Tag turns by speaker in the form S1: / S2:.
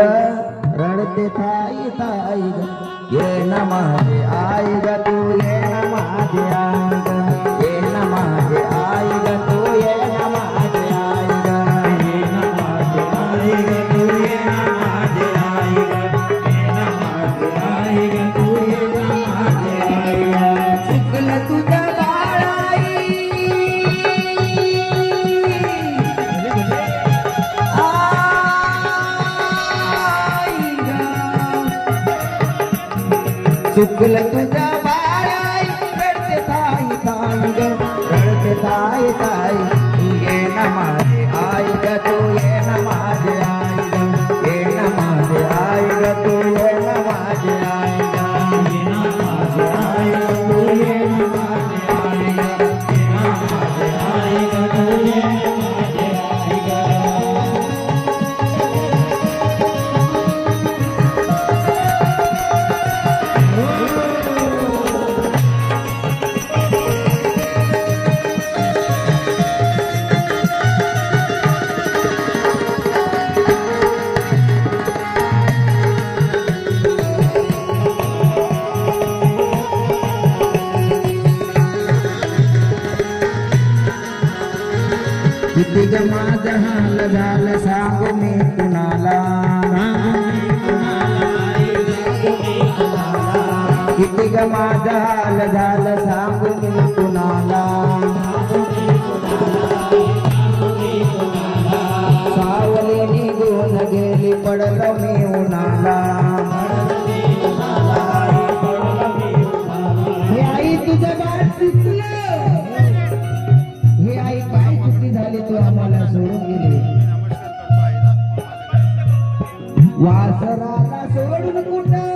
S1: रडते Thai Thai ग ये न माझे आई ग तू ये न माझे आई ग ये न माझे आई ग तू ये न माझे आई ग ये न माझे आई ग तू ये न माझे आई ग ये न माझे आई ग तू ये न माझे आई ग चुकलं तुझं चुकलं तुझ्या बाळाई रडते ताई ताई ग रडते ताई ताई तू ये न माझे आई ग तू ये न माझे आई ग ये न माझे आई ग तू ये न माझे आई ग ये न माझे आई ग तू ये न माझे आई ग ये न माझे आई ग तू ये न माझे आई ग किती ग माझं हाल झालं सांगू मी कुणाला किती ग माझं हाल झालं सांगू मी कुणाला सावली निघून गेली पडलो मी उन्हाला हे आई तुझं बाळ चुकलं हे आई काय चुकी झाली तू आम्हाला सोडून गेली वासराला सोडून कुठं